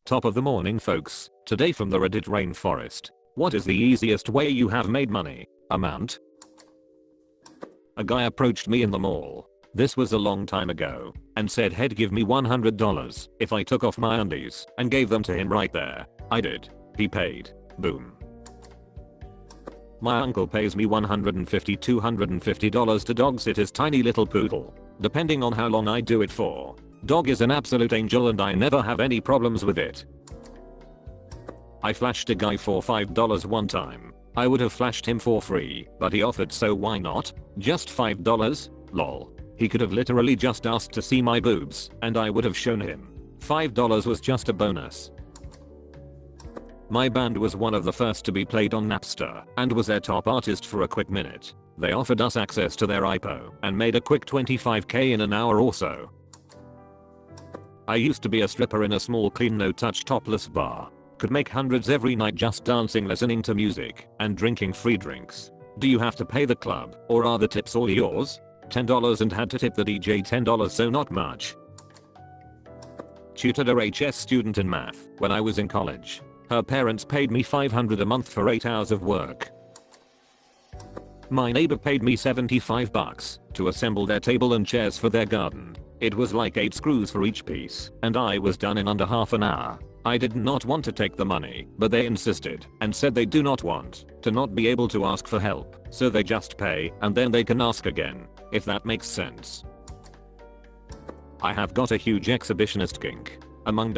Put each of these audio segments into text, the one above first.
Top of the morning folks, today from the Reddit Rainforest. What is the easiest way you have made money? Amount? A guy approached me in the mall. This was a long time ago, and said he'd give me $100 if I took off my undies and gave them to him right there. I did. He paid. Boom. My uncle pays me $150-$250 to dog sit his tiny little poodle, depending on how long I do it for. Dog is an absolute angel and I never have any problems with it. I flashed a guy for $5 one time. I would have flashed him for free, but he offered, so why not? Just $5? Lol. He could have literally just asked to see my boobs, and I would have shown him. $5 was just a bonus. My band was one of the first to be played on Napster, and was their top artist for a quick minute. They offered us access to their IPO, and made a quick $25K in an hour or so. I used to be a stripper in a small clean no-touch topless bar. Could make hundreds every night just dancing, listening to music, and drinking free drinks. Do you have to pay the club, or are the tips all yours? $10 and had to tip the DJ $10, so not much. Tutored a HS student in math when I was in college. Her parents paid me $500 a month for 8 hours of work. My neighbor paid me $75 to assemble their table and chairs for their garden. It was like 8 screws for each piece, and I was done in under half an hour. I did not want to take the money, but they insisted and said they do not want to not be able to ask for help, so they just pay and then they can ask again, if that makes sense. I have got a huge exhibitionist kink, among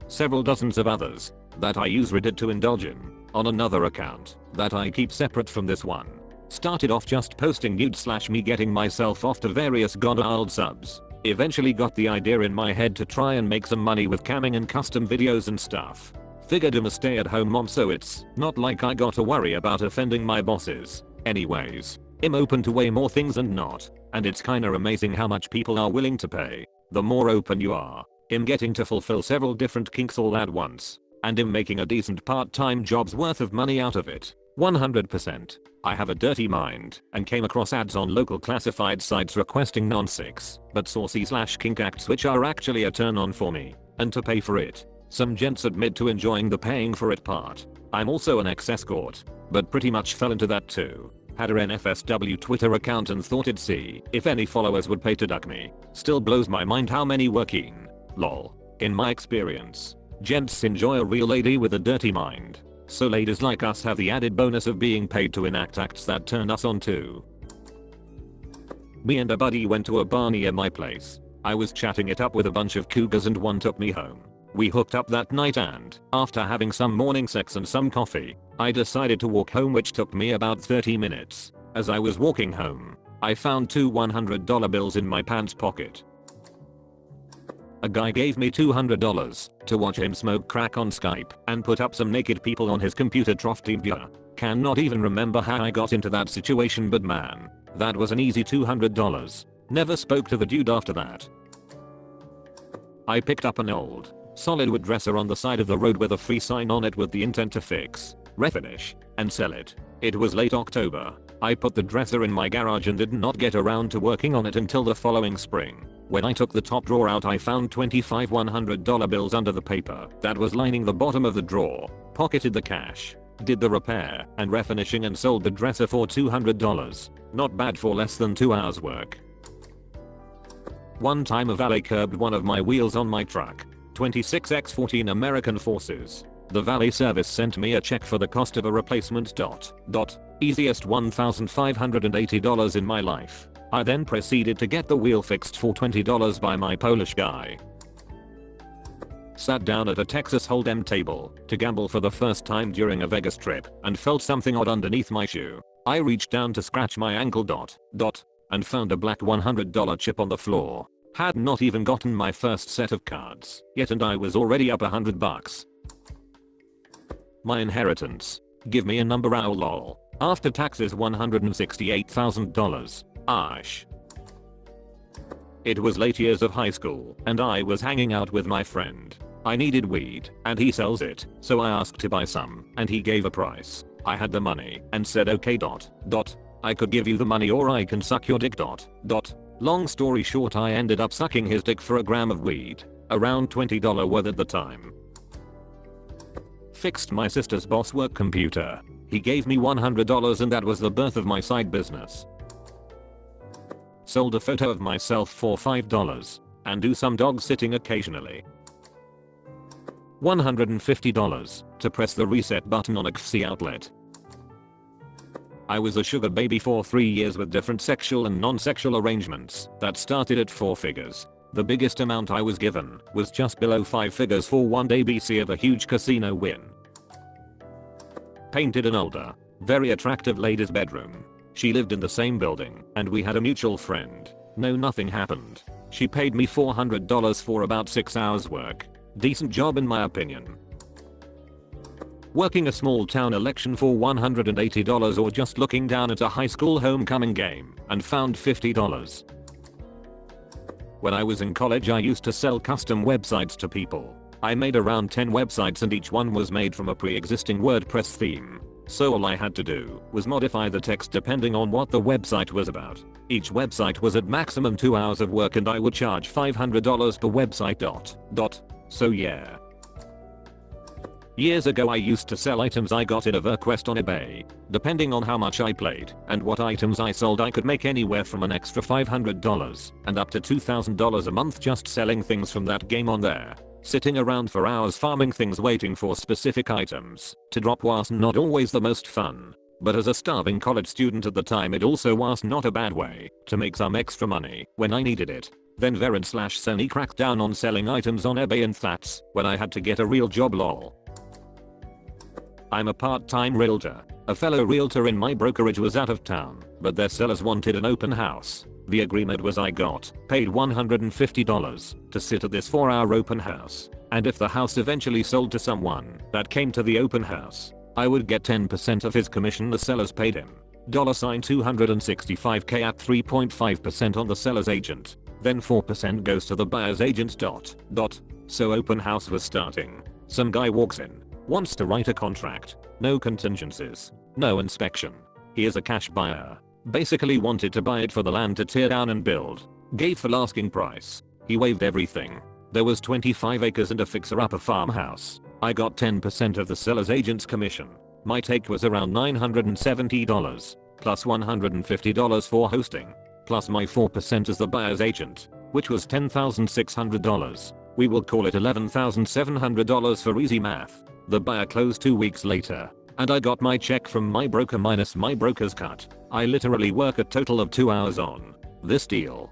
several dozens of others, that I use Reddit to indulge in, on another account, that I keep separate from this one. Started off just posting nude/me getting myself off to various god-awful subs. Eventually got the idea in my head to try and make some money with camming and custom videos and stuff. Figured I'm a stay-at-home mom, so it's not like I gotta worry about offending my bosses. Anyways, I'm open to way more things and not, and it's kinda amazing how much people are willing to pay. The more open you are, I'm getting to fulfill several different kinks all at once, and I'm making a decent part-time job's worth of money out of it. 100%. I have a dirty mind and came across ads on local classified sites requesting non-sex but saucy/kink acts, which are actually a turn on for me, and to pay for it. Some gents admit to enjoying the paying for it part. I'm also an ex-escort, but pretty much fell into that too. Had a NSFW Twitter account and thought it'd see if any followers would pay to duck me. Still blows my mind how many were keen. Lol. In my experience, gents enjoy a real lady with a dirty mind. So ladies like us have the added bonus of being paid to enact acts that turn us on too. Me and a buddy went to a bar near my place. I was chatting it up with a bunch of cougars and one took me home. We hooked up that night and, after having some morning sex and some coffee, I decided to walk home, which took me about 30 minutes. As I was walking home, I found 2 $100 bills in my pants pocket. A guy gave me $200 to watch him smoke crack on Skype and put up some naked people on his computer TrophTV. Cannot even remember how I got into that situation, but man, that was an easy $200. Never spoke to the dude after that. I picked up an old, solid wood dresser on the side of the road with a free sign on it with the intent to fix, refinish, and sell it. It was late October. I put the dresser in my garage and did not get around to working on it until the following spring. When I took the top drawer out, I found 25 $100 bills under the paper that was lining the bottom of the drawer, pocketed the cash, did the repair and refinishing and sold the dresser for $200. Not bad for less than 2 hours work. One time a valet curbed one of my wheels on my truck. 26x14 American forces. The valet service sent me a check for the cost of a replacement. Easiest $1,580 in my life. I then proceeded to get the wheel fixed for $20 by my Polish guy. Sat down at a Texas Hold'em table to gamble for the first time during a Vegas trip and felt something odd underneath my shoe. I reached down to scratch my ankle. And found a black $100 chip on the floor. Had not even gotten my first set of cards yet and I was already up $100. My inheritance. Give me a number, ow lol. After taxes $168,000. Ash. It was late years of high school and I was hanging out with my friend. I needed weed and he sells it, so I asked to buy some and he gave a price. I had the money and said okay. I could give you the money or I can suck your dick. Long story short, I ended up sucking his dick for a gram of weed, around $20 worth at the time. Fixed my sister's boss work computer. He gave me $100 and that was the birth of my side business. Sold a photo of myself for $5 and do some dog sitting occasionally. $150 to press the reset button on a KFC outlet. I was a sugar baby for 3 years with different sexual and non-sexual arrangements that started at 4 figures. The biggest amount I was given was just below 5 figures for one day BC of a huge casino win. Painted an older, very attractive lady's bedroom. She lived in the same building and we had a mutual friend. No, nothing happened. She paid me $400 for about 6 hours work. Decent job in my opinion. Working a small town election for $180 or just looking down at a high school homecoming game and found $50. When I was in college I used to sell custom websites to people. I made around 10 websites and each one was made from a pre-existing WordPress theme. So all I had to do was modify the text depending on what the website was about. Each website was at maximum 2 hours of work and I would charge $500 per website. So yeah. Years ago I used to sell items I got in a request on eBay. Depending on how much I played and what items I sold I could make anywhere from an extra $500 and up to $2,000 a month just selling things from that game on there. Sitting around for hours farming things waiting for specific items to drop was not always the most fun. But as a starving college student at the time it also was not a bad way to make some extra money when I needed it. Then Verizon/Sony cracked down on selling items on eBay and that's when I had to get a real job lol. I'm a part-time realtor. A fellow realtor in my brokerage was out of town, but their sellers wanted an open house. The agreement was I got paid $150 to sit at this 4-hour open house, and if the house eventually sold to someone that came to the open house, I would get 10% of his commission the sellers paid him. $265k at 3.5% on the seller's agent. Then 4% goes to the buyer's agent. So open house was starting. Some guy walks in. Wants to write a contract. No contingencies. No inspection. He is a cash buyer. Basically wanted to buy it for the land to tear down and build. Gave full asking price. He waived everything. There was 25 acres and a fixer-upper farmhouse. I got 10% of the seller's agent's commission. My take was around $970 plus $150 for hosting plus my 4% as the buyer's agent, which was $10,600. We will call it $11,700 for easy math. The buyer closed 2 weeks later, and I got my check from my broker minus my broker's cut. I literally work a total of 2 hours on this deal.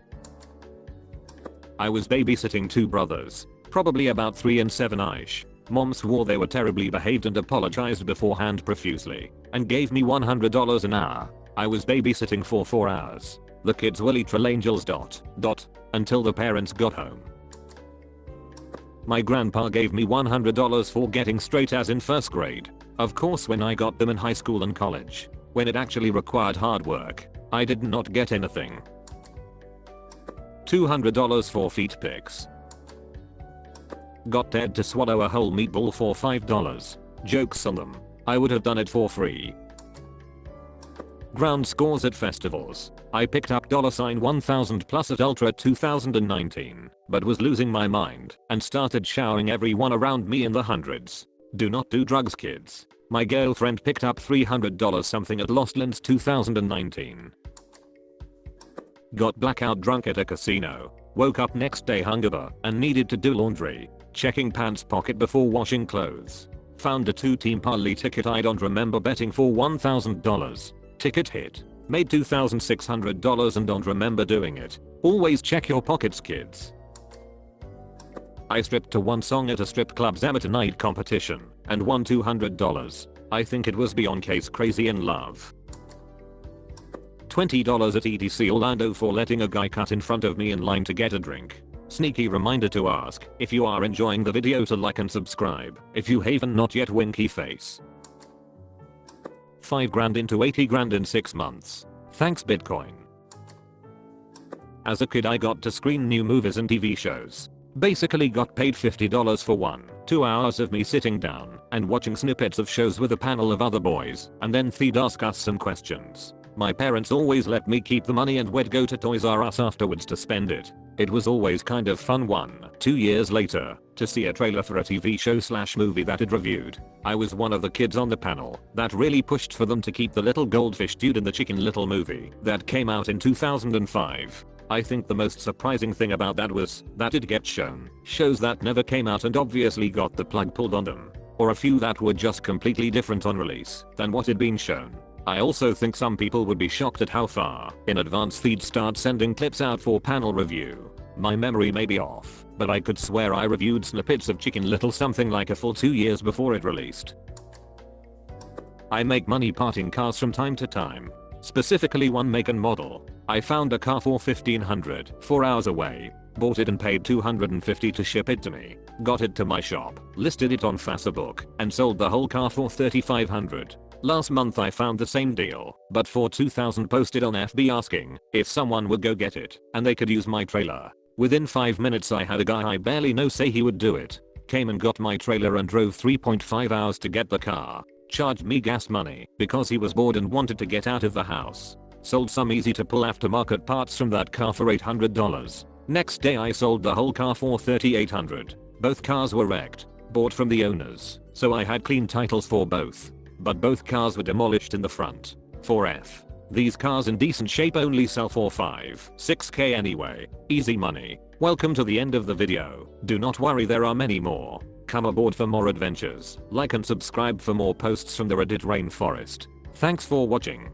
I was babysitting 2 brothers, probably about 3 and 7ish. Mom swore they were terribly behaved and apologized beforehand profusely, and gave me $100 an hour. I was babysitting for 4 hours. The kids were literal angels. Until the parents got home. My grandpa gave me $100 for getting straight A's in 1st grade. Of course when I got them in high school and college, when it actually required hard work, I did not get anything. $200 for feet pics. Got Ted to swallow a whole meatball for $5. Jokes on them. I would have done it for free. Ground scores at festivals. I picked up $1,000 plus at Ultra 2019, but was losing my mind and started showering everyone around me in the hundreds. Do not do drugs, kids. My girlfriend picked up $300 something at Lostlands 2019. Got blackout drunk at a casino. Woke up next day hungover and needed to do laundry. Checking pants pocket before washing clothes. Found a 2-team parlay ticket I don't remember betting for $1,000. Ticket hit. Made $2,600 and don't remember doing it. Always check your pockets, kids. I stripped to one song at a strip club's amateur night competition and won $200. I think it was Beyonce's Crazy in Love. $20 at EDC Orlando for letting a guy cut in front of me in line to get a drink. Sneaky reminder to ask if you are enjoying the video to like and subscribe. If you haven't not yet, winky face. $5 grand into $80 grand in 6 months. Thanks Bitcoin. As a kid I got to screen new movies and TV shows. Basically got paid $50 for 1-2 hours of me sitting down and watching snippets of shows with a panel of other boys and then they'd ask us some questions. My parents always let me keep the money and we'd go to Toys R Us afterwards to spend it. It was always kind of fun 2 years later to see a trailer for a TV show / movie that it reviewed. I was one of the kids on the panel that really pushed for them to keep the little goldfish dude in the Chicken Little movie that came out in 2005. I think the most surprising thing about that was that it gets shown shows that never came out and obviously got the plug pulled on them. Or a few that were just completely different on release than what had been shown. I also think some people would be shocked at how far in advance feeds start sending clips out for panel review. My memory may be off, but I could swear I reviewed snippets of Chicken Little something like a full 2 years before it released. I make money parting cars from time to time. Specifically one make and model. I found a car for $1,500 4 hours away. Bought it and paid $250 to ship it to me. Got it to my shop, listed it on Facebook, and sold the whole car for $3,500. Last month I found the same deal, but for $2,000 posted on FB asking if someone would go get it, and they could use my trailer. Within 5 minutes I had a guy I barely know say he would do it. Came and got my trailer and drove 3.5 hours to get the car. Charged me gas money because he was bored and wanted to get out of the house. Sold some easy to pull aftermarket parts from that car for $800. Next day I sold the whole car for $3,800. Both cars were wrecked. Bought from the owners, so I had clean titles for both. But both cars were demolished in the front. 4F. These cars in decent shape only sell for 6K anyway. Easy money. Welcome to the end of the video. Do not worry, there are many more. Come aboard for more adventures. Like and subscribe for more posts from the Reddit Rainforest. Thanks for watching.